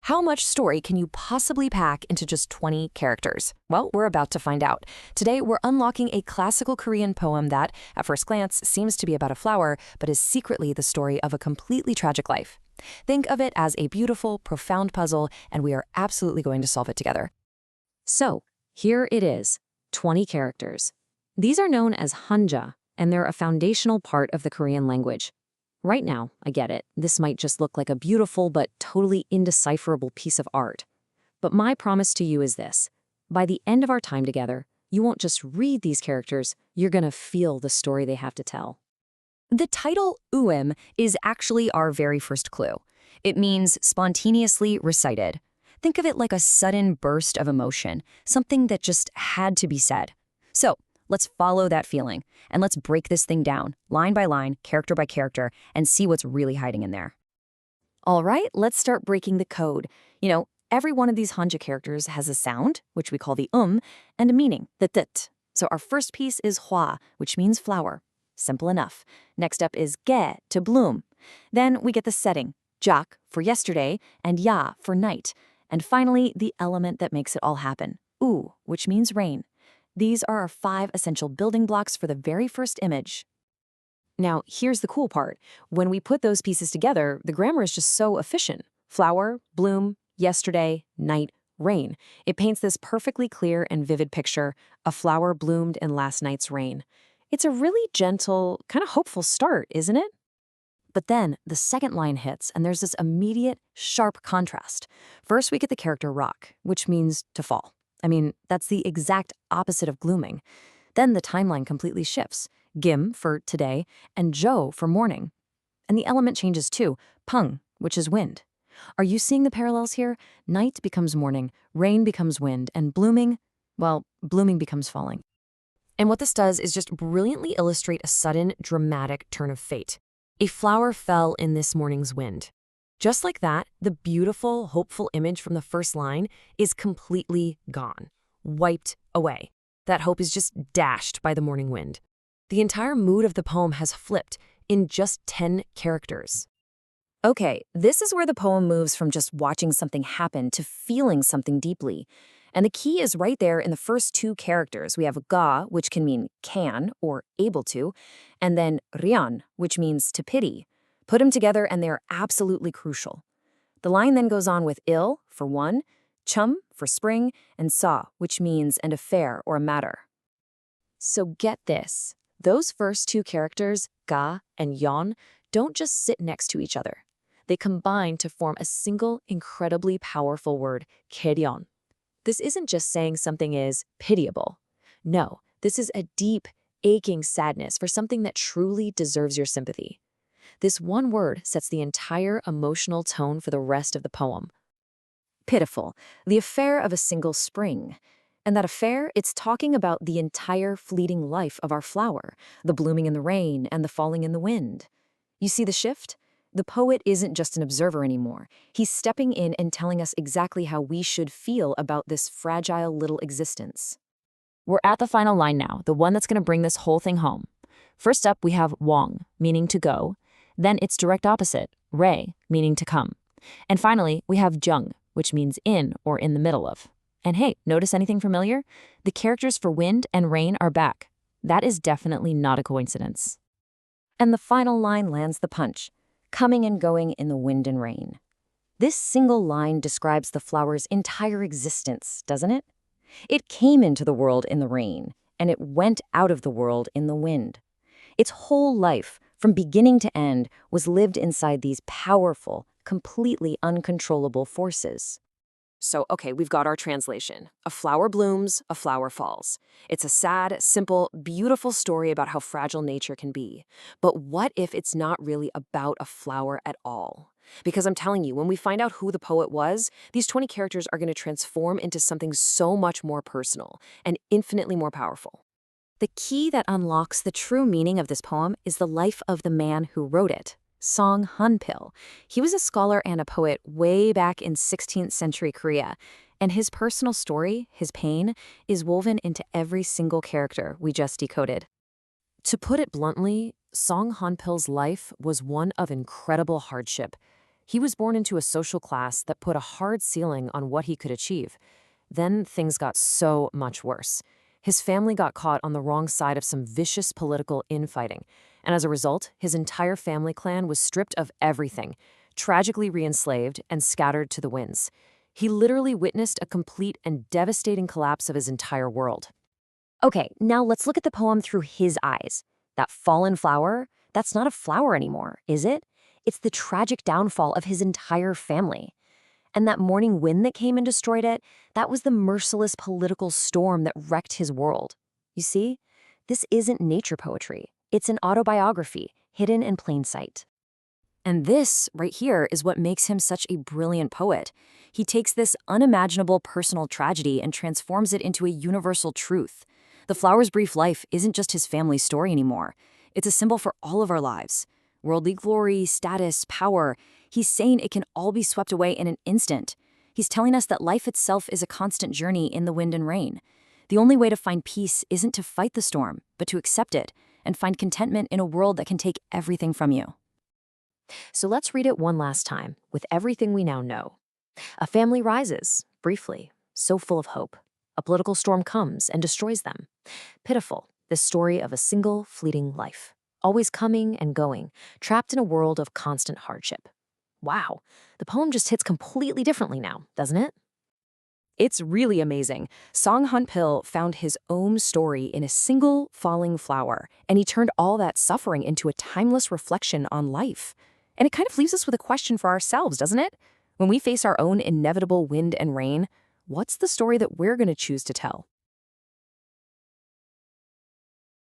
How much story can you possibly pack into just 20 characters? Well, we're about to find out. Today, we're unlocking a classical Korean poem that, at first glance, seems to be about a flower, but is secretly the story of a completely tragic life. Think of it as a beautiful, profound puzzle, and we are absolutely going to solve it together. So, here it is, 20 characters. These are known as hanja, and they're a foundational part of the Korean language. Right now, I get it, this might just look like a beautiful but totally indecipherable piece of art. But my promise to you is this. By the end of our time together, you won't just read these characters, you're gonna feel the story they have to tell. The title U-eum is actually our very first clue. It means spontaneously recited. Think of it like a sudden burst of emotion, something that just had to be said. So, let's follow that feeling, and let's break this thing down, line by line, character by character, and see what's really hiding in there. All right, let's start breaking the code. Every one of these hanja characters has a sound, which we call the and a meaning, the tit. So our first piece is hwa, which means flower. Simple enough. Next up is ge, to bloom. Then we get the setting, jak for yesterday, and ya for night. And finally, the element that makes it all happen, u, which means rain. These are our 5 essential building blocks for the very first image. Now, here's the cool part. When we put those pieces together, the grammar is just so efficient. Flower, bloom, yesterday, night, rain. It paints this perfectly clear and vivid picture. A flower bloomed in last night's rain. It's a really gentle, kind of hopeful start, isn't it? But then the second line hits, and there's this immediate, sharp contrast. First, we get the character rak, which means to fall. That's the exact opposite of glooming. Then the timeline completely shifts. Gim for today, and jo for morning. And the element changes too, pung, which is wind. Are you seeing the parallels here? Night becomes morning, rain becomes wind, and blooming becomes falling. And what this does is just brilliantly illustrate a sudden, dramatic turn of fate. A flower fell in this morning's wind. Just like that, the beautiful, hopeful image from the first line is completely gone, wiped away. That hope is just dashed by the morning wind. The entire mood of the poem has flipped in just 10 characters. Okay, this is where the poem moves from just watching something happen to feeling something deeply. And the key is right there in the first 2 characters. We have ga, which can mean can or able to, and then ryan, which means to pity. Put them together and they're absolutely crucial. The line then goes on with il, for one, chum, for spring, and sa, which means an affair or a matter. So get this. Those first 2 characters, ga and yon, don't just sit next to each other. They combine to form a single, incredibly powerful word, kerion. This isn't just saying something is pitiable. No, this is a deep, aching sadness for something that truly deserves your sympathy. This one word sets the entire emotional tone for the rest of the poem. Pitiful, the affair of a single spring. And that affair, it's talking about the entire fleeting life of our flower, the blooming in the rain and the falling in the wind. You see the shift? The poet isn't just an observer anymore. He's stepping in and telling us exactly how we should feel about this fragile little existence. We're at the final line now, the one that's going to bring this whole thing home. First up, we have wong, meaning to go. Then its direct opposite, re, meaning to come. And finally, we have jung, which means in or in the middle of. And hey, notice anything familiar? The characters for wind and rain are back. That is definitely not a coincidence. And the final line lands the punch, coming and going in the wind and rain. This single line describes the flower's entire existence, doesn't it? It came into the world in the rain, and it went out of the world in the wind. Its whole life, from beginning to end, was lived inside these powerful, completely uncontrollable forces. So, okay, we've got our translation. A flower blooms, a flower falls. It's a sad, simple, beautiful story about how fragile nature can be. But what if it's not really about a flower at all? Because I'm telling you, when we find out who the poet was, these 20 characters are going to transform into something so much more personal and infinitely more powerful. The key that unlocks the true meaning of this poem is the life of the man who wrote it, Song Hanpil. He was a scholar and a poet way back in 16th century Korea, and his personal story, his pain, is woven into every single character we just decoded. To put it bluntly, Song Hanpil's life was one of incredible hardship. He was born into a social class that put a hard ceiling on what he could achieve. Then things got so much worse. His family got caught on the wrong side of some vicious political infighting, and as a result, his entire family clan was stripped of everything, tragically re-enslaved and scattered to the winds. He literally witnessed a complete and devastating collapse of his entire world. Okay, now let's look at the poem through his eyes. That fallen flower, that's not a flower anymore, is it? It's the tragic downfall of his entire family. And that morning wind that came and destroyed it, that was the merciless political storm that wrecked his world. You see, this isn't nature poetry. It's an autobiography, hidden in plain sight. And this, right here, is what makes him such a brilliant poet. He takes this unimaginable personal tragedy and transforms it into a universal truth. The flower's brief life isn't just his family's story anymore. It's a symbol for all of our lives. Worldly glory, status, power. He's saying it can all be swept away in an instant. He's telling us that life itself is a constant journey in the wind and rain. The only way to find peace isn't to fight the storm, but to accept it and find contentment in a world that can take everything from you. So let's read it one last time, with everything we now know. A family rises, briefly, so full of hope. A political storm comes and destroys them. Pitiful, this story of a single, fleeting life. Always coming and going, trapped in a world of constant hardship. Wow, the poem just hits completely differently now, doesn't it? It's really amazing. Song Hanpil found his own story in a single falling flower, and he turned all that suffering into a timeless reflection on life. And it kind of leaves us with a question for ourselves, doesn't it? When we face our own inevitable wind and rain, what's the story that we're going to choose to tell?